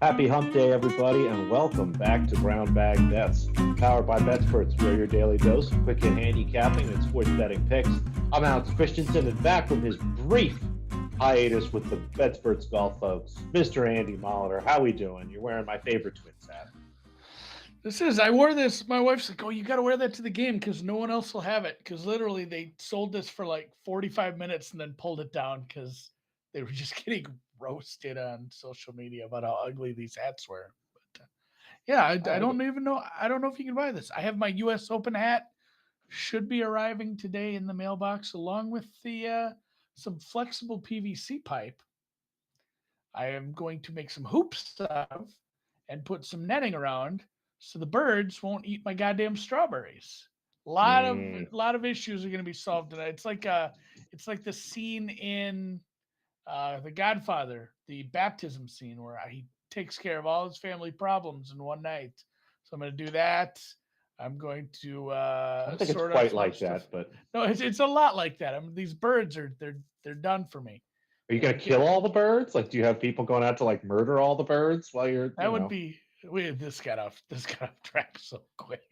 Happy Hump Day, everybody, and welcome back to Brown Bag Bets, powered by BetSperts, where your daily dose of quick hit handicapping and sports betting picks. I'm Alex Christensen, and back from his brief hiatus with the BetSperts golf folks, Mr. Andy Molitor. How we doing? You're wearing my favorite Twins hat. I wore this. My wife's like, oh, you got to wear that to the game because no one else will have it. Because literally they sold this for like 45 minutes and then pulled it down because they were just getting roasted on social media about how ugly these hats were. But yeah, I I don't even know. I don't know if you can buy this. I have my U.S. Open hat. Should be arriving today in the mailbox along with the some flexible PVC pipe. I am going to make some hoops out of and put some netting around so the birds won't eat my goddamn strawberries. A lot of issues are going to be solved tonight. It's like the scene in The Godfather, the baptism scene where he takes care of all his family problems in one night. So I'm going to do that. I'm going to don't think it's sort out quite some other like stuff. that, but No, it's a lot like that. These birds are they're done for me. are you going They're to kill getting all the birds? Like, do you have people going out to like murder all the birds while you're, That would be this got off track so quick.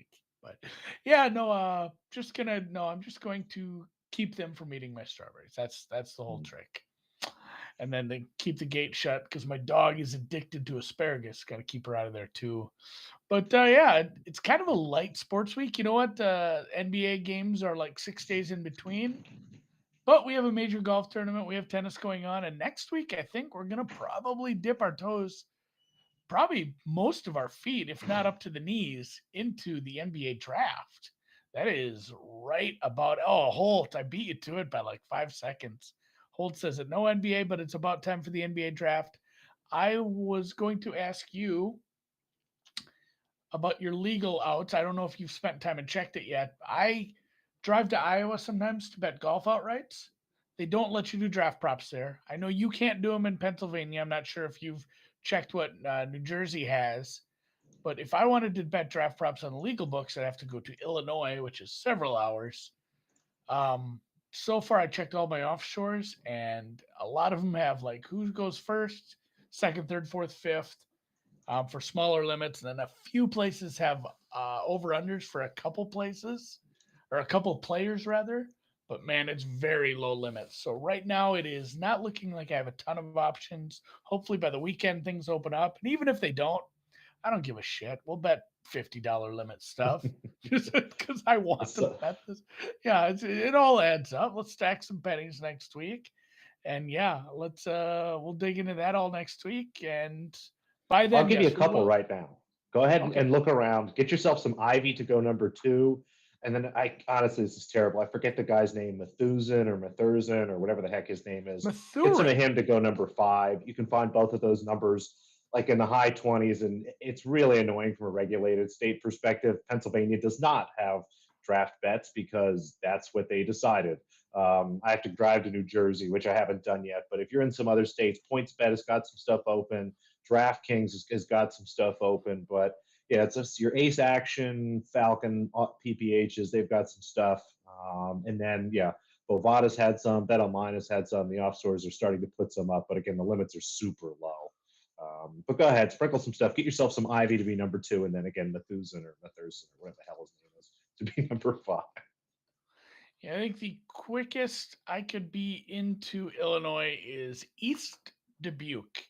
But yeah, no, I'm just going to keep them from eating my strawberries. That's the whole trick. And then they keep the gate shut because my dog is addicted to asparagus. Got to keep her out of there too. But yeah, it's kind of a light sports week. You know what? NBA games are like 6 days in between. But we have a major golf tournament. We have tennis going on, and next week I think we're gonna probably dip our toes probably most of our feet, if not up to the knees, into the NBA draft. That is right about Holt. I beat you to it by like 5 seconds. Holt says it no NBA, but it's about time for the NBA draft. I was going to ask you about your legal outs. I don't know if you've spent time and checked it yet. I drive to Iowa sometimes to bet golf outrights. They don't let you do draft props there. I know you can't do them in Pennsylvania. I'm not sure if you've checked what New Jersey has, but if I wanted to bet draft props on the legal books, I'd have to go to Illinois, which is several hours. So far, I checked all my offshores, and a lot of them have like who goes first, second, third, fourth, fifth for smaller limits. And then a few places have over unders for a couple places or a couple players rather. But man, it's very low limits. So right now, it is not looking like I have a ton of options. Hopefully, by the weekend, things open up. And even if they don't, I don't give a shit. We'll bet $50 limit stuff just because I want to so. bet this. Yeah, it all adds up. Let's stack some pennies next week. And yeah, we'll dig into that all next week. And by I'll then, give you a yes, we couple will. right now. Go ahead and Okay. look around. Get yourself some Ivy to go number two. And then I honestly, this is terrible. I forget the guy's name, Methusen or whatever the heck his name is. Get some of Mathurin. him to go number five. You can find both of those numbers like in the high 20s. And it's really annoying from a regulated state perspective. Pennsylvania does not have draft bets because that's what they decided. I have to drive to New Jersey, which I haven't done yet. But if you're in some other states, PointsBet has got some stuff open. DraftKings has got some stuff open, but yeah, it's just your Ace Action, Falcon, PPHs. They've got some stuff, and then yeah, Bovada's had some. Bet Online has had some. The offshores are starting to put some up, but again, the limits are super low. But go ahead, sprinkle some stuff. Get yourself some Ivy to be number two, and then again, Methusen or whatever the hell his name is to be number five. Yeah, I think the quickest I could be into Illinois is East Dubuque.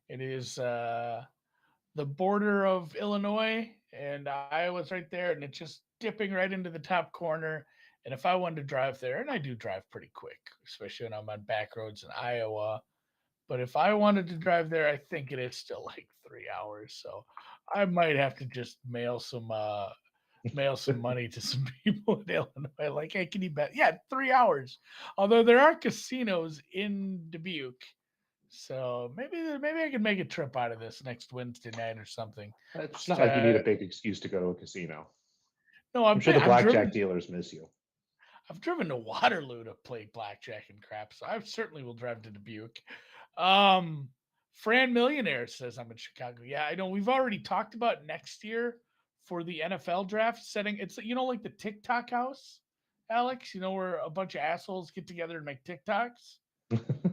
It is the border of Illinois and Iowa's right there, and it's just dipping right into the top corner. And if I wanted to drive there, and I do drive pretty quick, especially when I'm on back roads in Iowa, but if I wanted to drive there, I think it is still like 3 hours. So I might have to just mail some money to some people in Illinois. Like, hey, can you bet? Yeah, 3 hours. Although there are casinos in Dubuque, so maybe I can make a trip out of this next Wednesday night or something. It's Just not like you need a big excuse to go to a casino. no, I'm sure the I've blackjack driven dealers miss you. to Waterloo to play blackjack and crap, so I certainly will drive to Dubuque. Um, Fran Millionaire says I'm in Chicago. Yeah, I know. We've already talked about next year for the NFL draft setting. It's like the TikTok house, Alex. Where a bunch of assholes get together and make TikToks.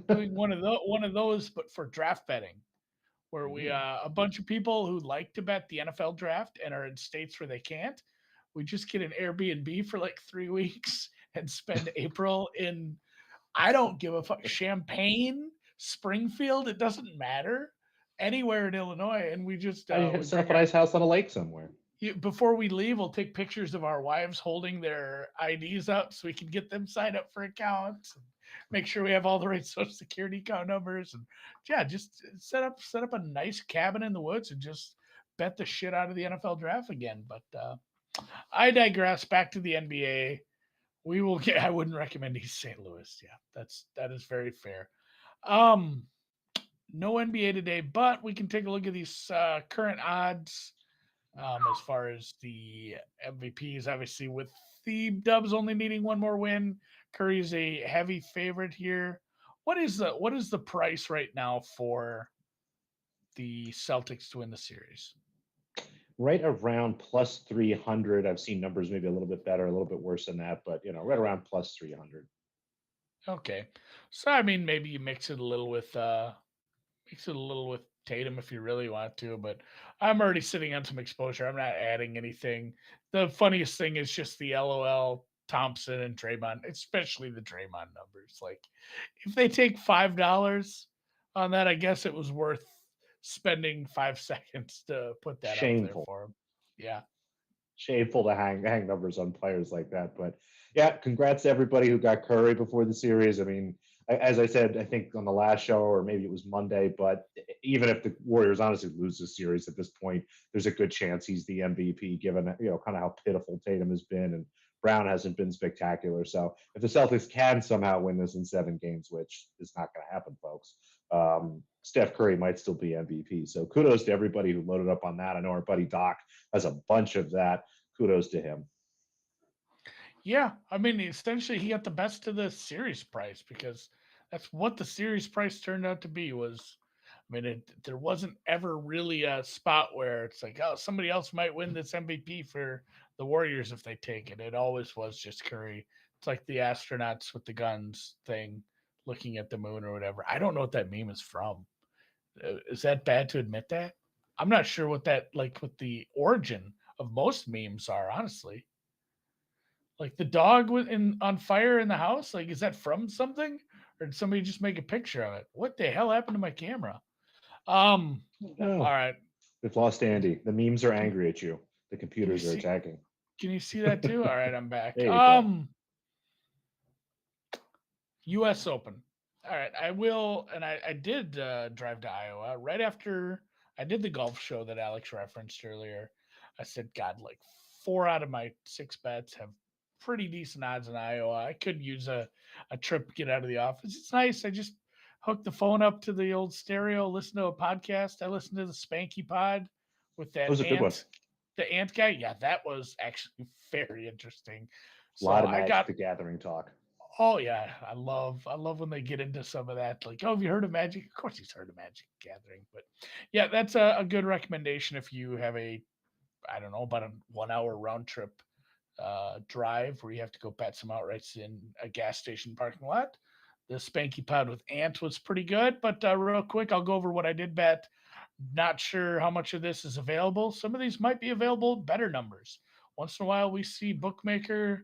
Doing one of those, but for draft betting, where we Mm. a bunch of people who like to bet the NFL draft and are in states where they can't. We just get an Airbnb for like 3 weeks and spend April in I don't give a fuck. Champaign, Springfield, it doesn't matter. Anywhere in Illinois, and we just I we set up bring a our nice house on a lake somewhere. before we leave, we'll take pictures of our wives holding their IDs up so we can get them signed up for accounts. And make sure we have all the right social security account numbers, and yeah, just set up a nice cabin in the woods and just bet the shit out of the NFL draft again. But I digress. Back to the NBA. We will get. I wouldn't recommend East St. Louis. Yeah, that is very fair. Um, no NBA today, but we can take a look at these current odds as far as the MVPs. Obviously, with the Dubs only needing one more win, Curry's a heavy favorite here. What is the price right now for the Celtics to win the series? Right around plus 300. I've seen numbers maybe a little bit better, a little bit worse than that, but right around plus 300. Okay, so I mean maybe you mix it a little with Tatum if you really want to, but I'm already sitting on some exposure. I'm not adding anything. The funniest thing is just the LOL Thompson and Draymond, especially the Draymond numbers. Like if they take $5 on that, I guess it was worth spending 5 seconds to put that up there Shameful. for him. Yeah. Shameful to hang numbers on players like that. But yeah, congrats to everybody who got Curry before the series. I mean, as I said, I think on the last show, or maybe it was Monday, but even if the Warriors honestly lose the series at this point, there's a good chance he's the MVP, given kind of how pitiful Tatum has been and Brown hasn't been spectacular. So if the Celtics can somehow win this in 7 games, which is not going to happen, folks, Steph Curry might still be MVP. So kudos to everybody who loaded up on that. I know our buddy Doc has a bunch of that. Kudos to him. Yeah, I mean, essentially, he got the best of the series price because that's what the series price turned out to be. There wasn't ever really a spot where it's like, oh, somebody else might win this MVP for the Warriors if they take it. It always was just Curry. It's like the astronauts with the guns thing, looking at the moon or whatever. I don't know what that meme is from. Is that bad to admit that? I'm not sure what the origin of most memes are, honestly. Like the dog on fire in the house? Like, is that from something? Or did somebody just make a picture of it? What the hell happened to my camera? Um, all No, right. they've lost Andy. The memes are Can angry at you. The can you computers are see attacking. can you see that too? All right, I'm back. There you go. US Open. All right, I will and I did drive to Iowa right after I did the golf show that Alex referenced earlier. I said, God, like 4 out of my 6 bets have pretty decent odds in Iowa. I could use a trip to get out of the office. It's nice. I just hooked the phone up to the old stereo, listen to a podcast. I listened to the Spanky Pod with That that was a good one. the ant guy. Yeah, that was actually very interesting. A lot So of I Magic got the Gathering talk. Oh yeah, I love when they get into some of that. Like, oh, have you heard of Magic? Of course, he's heard of Magic the Gathering. But yeah, that's a good recommendation if you have I don't know, about a 1 hour round trip drive where you have to go bet some outrights in a gas station parking lot. The Spanky Pod with Ant was pretty good. But real quick, I'll go over what I did bet. Not sure how much of this is available. Some of these might be available better numbers. Once in a while, we see bookmakers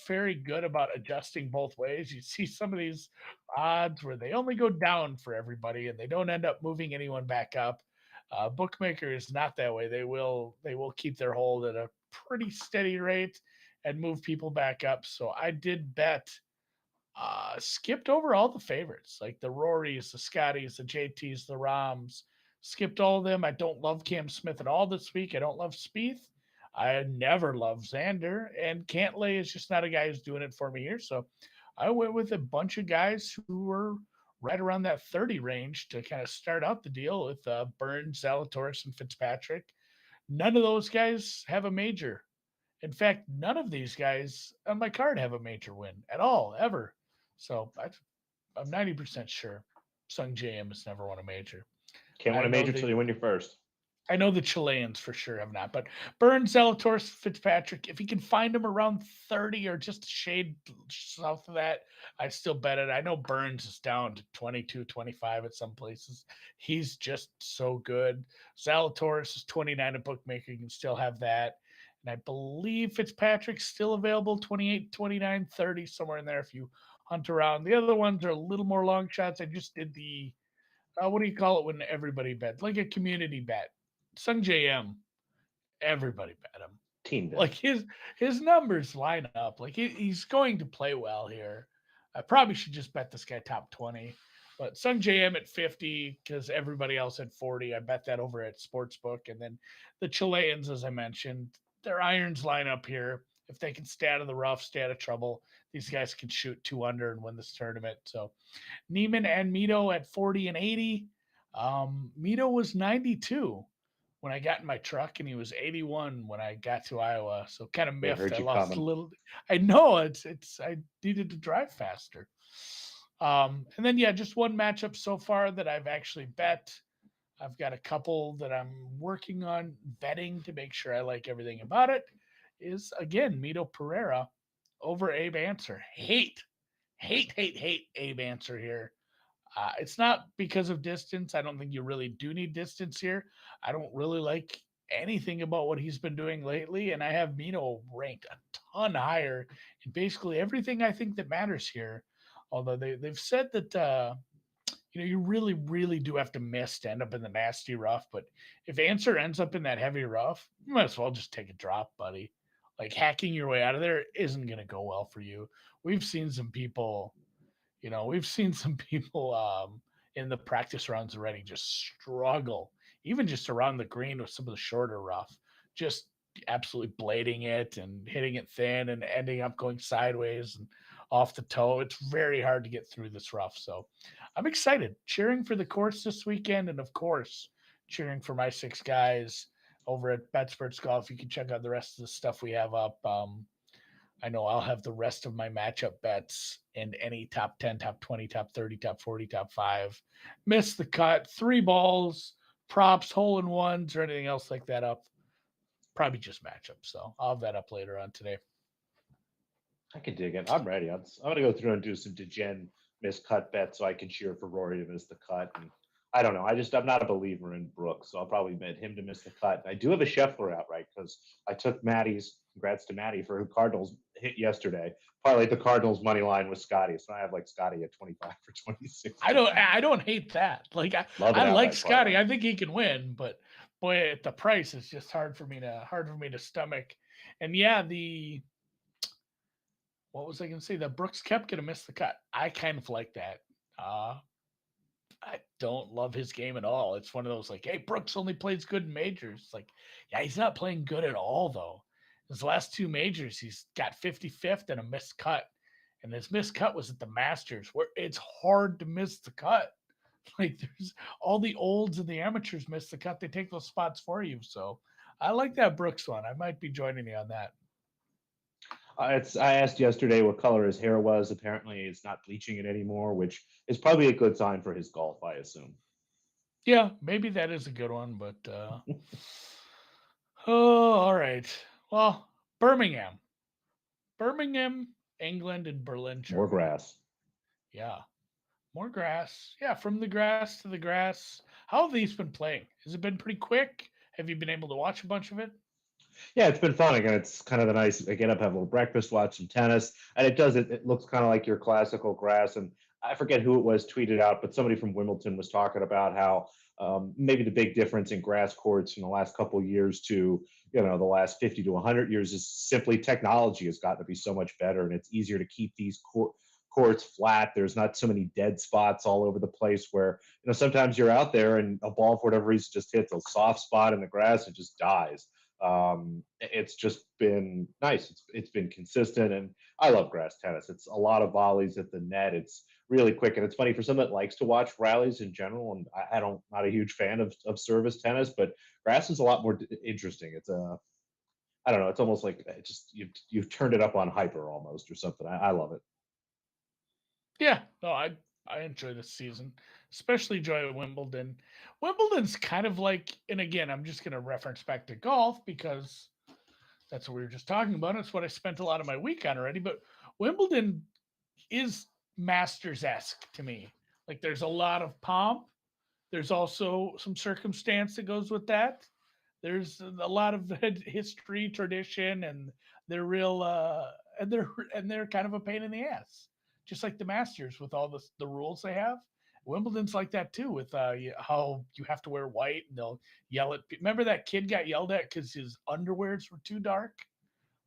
very good about adjusting both ways. You see some of these odds where they only go down for everybody and they don't end up moving anyone back up. Bookmaker is not that way. They will keep their hold at a pretty steady rate and move people back up. So I did bet skipped over all the favorites, like the Rorys, the Scotties, the JTs, the Roms. Skipped all of them. I don't love Cam Smith at all this week. I don't love Spieth. I never love Xander, and Cantlay is just not a guy who's doing it for me here. So I went with a bunch of guys who were right around that 30 range to kind of start out the deal with Burns, Zalatoris, and Fitzpatrick. None of those guys have a major. In fact, none of these guys on my card have a major win at all, ever. So I'm 90% sure Sung JM has never won a major. Can't win I a know major till they you win your first. I know the Chileans for sure have not, but Burns, Zalatoris, Fitzpatrick, if he can find them around 30 or just a shade south of that, I still bet it. I know Burns is down to 22, 25 at some places. He's just so good. Zalatoris is 29 at bookmaker. You can still have that. And I believe Fitzpatrick's still available 28, 29, 30, somewhere in there if you hunt around. The other ones are a little more long shots. I just did the what do you call it when everybody bets? Like a community bet. Sung JM, everybody bet him. Team bet. Like his numbers line up. Like he's going to play well here. I probably should just bet this guy top 20. But Sung JM at 50 because everybody else at 40. I bet that over at Sportsbook. And then the Chileans, as I mentioned, their irons line up here. If they can stay out of the rough, stay out of trouble, these guys can shoot 2 under and win this tournament. So Neiman and Mito at 40 and 80. Mito was 92 when I got in my truck, and he was 81 when I got to Iowa. So kind of They miffed. heard I you lost a coming. little. I know it's. I needed to drive faster. And then yeah, just one matchup so far that I've actually bet. I've got a couple that I'm working on vetting to make sure I like everything about it. Is again Mito Pereira over Abe Answer. Hate Abe Answer here. It's not because of distance. I don't think you really do need distance here. I don't really like anything about what he's been doing lately, and I have Mino ranked a ton higher in basically everything I think that matters here. Although they've said that you really do have to miss to end up in the nasty rough. But if Answer ends up in that heavy rough, you might as well just take a drop, buddy. Like hacking your way out of there isn't going to go well for you. We've seen some people we've seen some people in the practice rounds already just struggle, even just around the green with some of the shorter rough, just absolutely blading it and hitting it thin and ending up going sideways and off the toe. It's very hard to get through this rough. So I'm excited, cheering for the course this weekend, and of course, cheering for my six guys over at BetSports Golf. You can check out the rest of the stuff we have up. I know I'll have the rest of my matchup bets and any top 10, top 20, top 30, top 40, top 5. Miss the cut, 3 balls, props, hole in ones, or anything else like that up. Probably just matchups. So I'll have that up later on today. I can dig it. I'm ready. I'm gonna go through and do some degen miscut bets so I can cheer for Rory to miss the cut. And I don't know. I'm not a believer in Brooks, so I'll probably bet him to miss the cut. I do have a Scheffler outright because I took Maddie's. Congrats to Maddie for who Cardinals hit yesterday. Parlay the Cardinals money line with Scotty, so I have like Scotty at 25 for 26. I don't hate that. Like Love I an like outright Scotty. parlay. I think he can win, but boy, at the price, it's just hard for me to stomach. And yeah, the what was I going to say? That Brooks kept going to miss the cut. I kind of like that. Uh, I don't love his game at all. It's one of those like, hey, Brooks only plays good in majors. Like, yeah, he's not playing good at all though. His last 2 majors, he's got 55th and a missed cut. And his missed cut was at the Masters, where it's hard to miss the cut. Like there's all the olds and the amateurs miss the cut. They take those spots for you. So I like that Brooks one. I might be joining you on that. I asked yesterday what color his hair was. Apparently, it's not bleaching it anymore, which is probably a good sign for his golf, I assume. Yeah, maybe that is a good one, but oh, all right. Well, Birmingham. Birmingham, England, and Berlin, More Germany. grass. Yeah. More grass. Yeah, from the grass to the grass. How have these been playing? Has it been pretty quick? Have you been able to watch a bunch of it? Yeah, it's been fun. Again, it's kind of the nice. I get up, have a little breakfast, watch some tennis, and it does. It looks kind of like your classical grass. And I forget who it was tweeted out, but somebody from Wimbledon was talking about how maybe the big difference in grass courts in the last couple of years to the last 50 to 100 years is simply technology has gotten to be so much better, and it's easier to keep these courts flat. There's not so many dead spots all over the place where sometimes you're out there and a ball for whatever reason just hits a soft spot in the grass and just dies. It's just been nice. It's been consistent, and I love grass tennis. It's a lot of volleys at the net. It's really quick, and it's funny for someone that likes to watch rallies in general. And I don't not a huge fan of service tennis, but grass is a lot more interesting. It's a I don't know. It's almost like just you've turned it up on hyper almost or something. I love it. Yeah, no, I enjoy this season. especially enjoy Wimbledon. Wimbledon's kind of like, and again, I'm just going to reference back to golf because that's what we were just talking about. It's what I spent a lot of my week on already. But Wimbledon is Masters esque to me. Like there's a lot of pomp. There's also some circumstance that goes with that. There's a lot of history, tradition, and they're real, and they're kind of a pain in the ass, just like the Masters with all the rules they have. Wimbledon's like that too, with how you have to wear white, and they'll yell at. Remember that kid got yelled at because his underwears were too dark?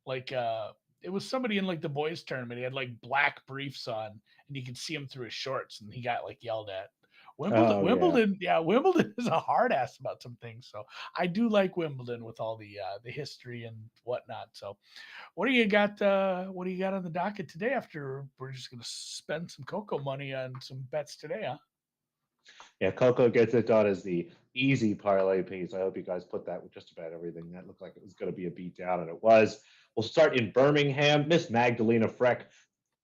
Like it was somebody in like the boys tournament. He had like black briefs on, and you could see him through his shorts, and he got like yelled at. Oh yeah. Wimbledon is a hard ass about some things. So I do like Wimbledon with all the history and whatnot. So what do you got? What do you got on the docket today? After we're just gonna spend some cocoa money on some bets today, huh? Yeah, Coco gets it done as the easy parlay piece. I hope you guys put that with just about everything. That looked like it was going to be a beat down, and it was. We'll start in Birmingham. Miss Magdalena Freck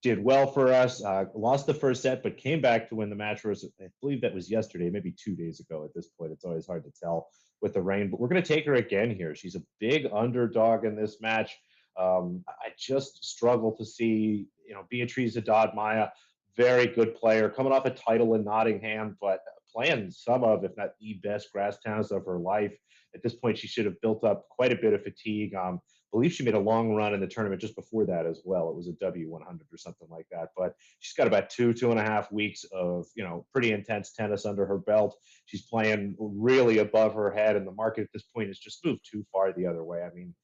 did well for us. Lost the first set, but came back to win the match for us. I believe that was yesterday, maybe 2 days ago at this point. It's always hard to tell with the rain, but we're going to take her again here. She's a big underdog in this match. I just struggle to see, Beatriz Haddad Maya, very good player, coming off a title in Nottingham, but playing some of, if not the best grass tennis of her life. At this point, she should have built up quite a bit of fatigue. I believe she made a long run in the tournament just before that as well. It was a W100 or something like that. But she's got about 2.5 weeks of pretty intense tennis under her belt. She's playing really above her head, and the market at this point has just moved too far the other way. I mean,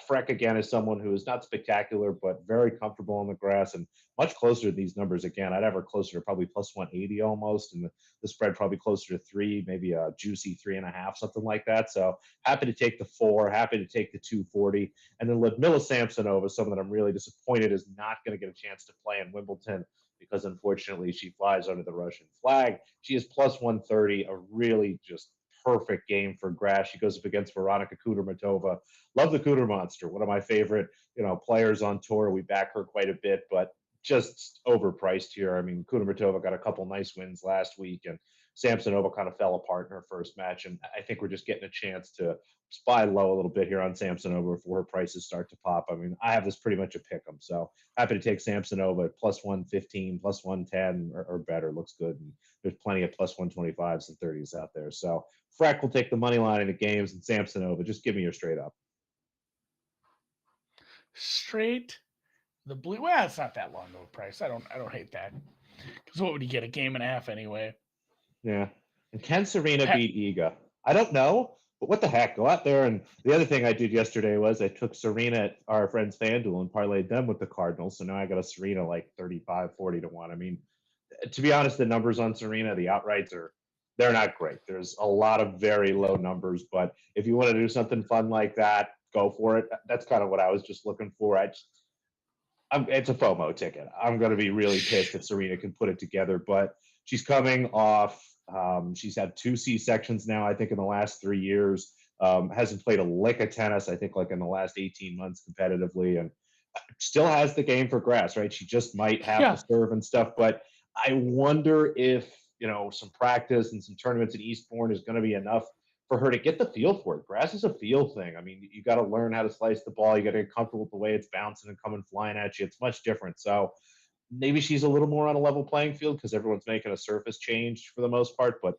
Freck again is someone who is not spectacular, but very comfortable on the grass and much closer to these numbers again. I'd have her closer to probably plus 180 almost, and the spread probably closer to three, maybe a juicy 3.5, something like that. So happy to take the 4, happy to take the 240. And then Ludmila Samsonova, someone that I'm really disappointed is not going to get a chance to play in Wimbledon because unfortunately she flies under the Russian flag. She is plus 130, a really just perfect game for grass. She goes up against Veronika Kudermetova. Love the Kuder monster, one of my favorite, players on tour. We back her quite a bit, but just overpriced here. I mean, Kudermetova got a couple nice wins last week, and Samsonova kind of fell apart in her first match. And I think we're just getting a chance to spy low a little bit here on Samsonova before her prices start to pop. I mean, I have this pretty much a pick 'em. So happy to take Samsonova at plus 115, plus 110 or better. Looks good. And there's plenty of plus 125s and 30s out there. So Freck will take the money line in the games, and Samsonova, just give me your straight up. Straight the blue. Well, it's not that long of a price. I don't hate that. Because what would you get, a game and a half anyway? Yeah. And can Serena beat Iga? I don't know, but what the heck? Go out there. And the other thing I did yesterday was I took Serena at our friend's FanDuel and parlayed them with the Cardinals. So now I got a Serena like 35, 40 to 1. I mean, to be honest, the numbers on Serena, the outrights they're not great. There's a lot of very low numbers, but if you want to do something fun like that, go for it. That's kind of what I was just looking for. It's a FOMO ticket. I'm going to be really pissed if Serena can put it together, but she's coming off. She's had 2 C-sections now, I think, in the last 3 years. Hasn't played a lick of tennis, I think, like in the last 18 months competitively, and still has the game for grass, right? She just might have to Yeah, serve and stuff, but I wonder if, some practice and some tournaments at Eastbourne is going to be enough for her to get the feel for it. Grass is a feel thing. I mean, you got to learn how to slice the ball. You got to get comfortable with the way it's bouncing and coming flying at you. It's much different. So maybe she's a little more on a level playing field because everyone's making a surface change for the most part. But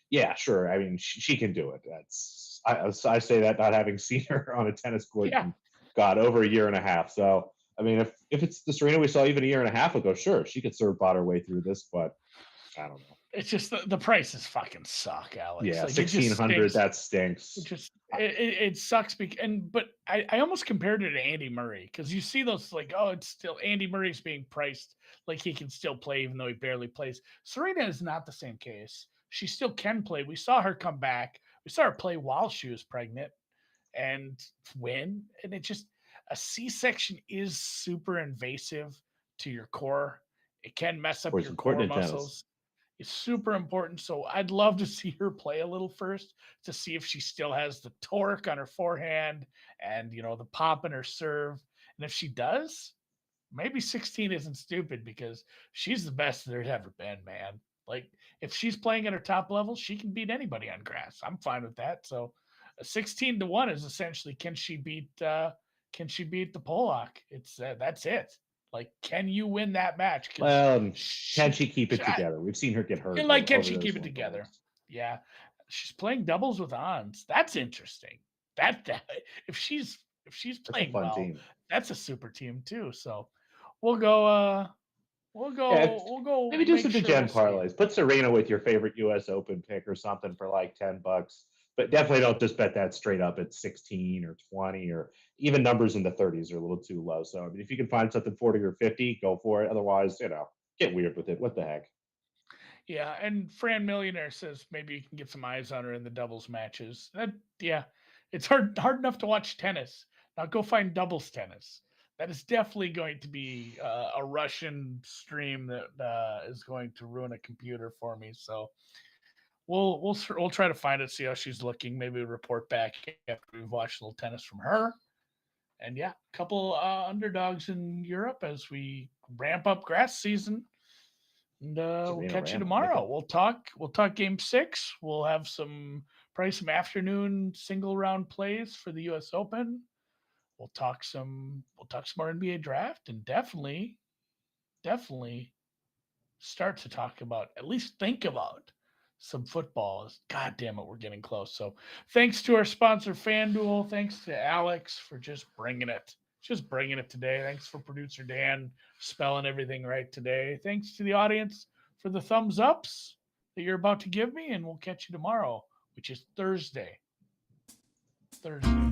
yeah, sure. I mean, she can do it. I say that not having seen her on a tennis court yeah. in God over a year and a half. So I mean, if it's the Serena we saw even a year and a half ago, sure, she could serve bot her way through this. But I don't know. It's just the prices fucking suck, Alex. Yeah, Like it just 1,600. stinks. That It stinks. just it sucks. But I almost compared it to Andy Murray because you see those like, oh, it's still Andy Murray's being priced like he can still play even though he barely plays. Serena is not the same case. She still can play. We saw her come back. We saw her play while she was pregnant and win. And it just, a C-section is super invasive to your core. It can mess up Or it's your core important in tennis. muscles. It's super important. So I'd love to see her play a little first to see if she still has the torque on her forehand and the pop in her serve. And if she does, maybe 16 isn't stupid because she's the best there's ever been, man. Like if she's playing at her top level, she can beat anybody on grass. I'm fine with that. So a 16-1 is essentially can she beat the Pollock? It's that's it. Like, can you win that match? Because Well, can she, she keep she it together? We've seen her get hurt like, can over she those keep it phone together? calls. Yeah, she's playing doubles with Ons. That's interesting. That if she's That's a playing fun well, team. that's a super team too. So we'll go. Yeah, We'll go maybe do make some sure we'll degen see her. parlays. Put Serena with your favorite U.S. Open pick or something for like $10. But definitely don't just bet that straight up at 16 or 20 or even numbers in the 30s are a little too low. So I mean, if you can find something 40 or 50, go for it. Otherwise, get weird with it. What the heck? Yeah, and Fran Millionaire says maybe you can get some eyes on her in the doubles matches. Yeah, it's hard enough to watch tennis. Now go find doubles tennis. That is definitely going to be a Russian stream that is going to ruin a computer for me. So we'll try to find it, see how she's looking. Maybe report back after we've watched a little tennis from her. And yeah, a couple underdogs in Europe as we ramp up grass season. And we'll Serena catch you Ram, I like tomorrow. it. We'll talk game 6. We'll have probably some afternoon single round plays for the US Open. We'll talk some more NBA draft, and definitely start to talk about, at least think about, some football. God damn it, we're getting close. So thanks to our sponsor, FanDuel. Thanks to Alex for just bringing it. Just bringing it today. Thanks for producer Dan spelling everything right today. Thanks to the audience for the thumbs ups that you're about to give me, and we'll catch you tomorrow, which is Thursday. Thursday.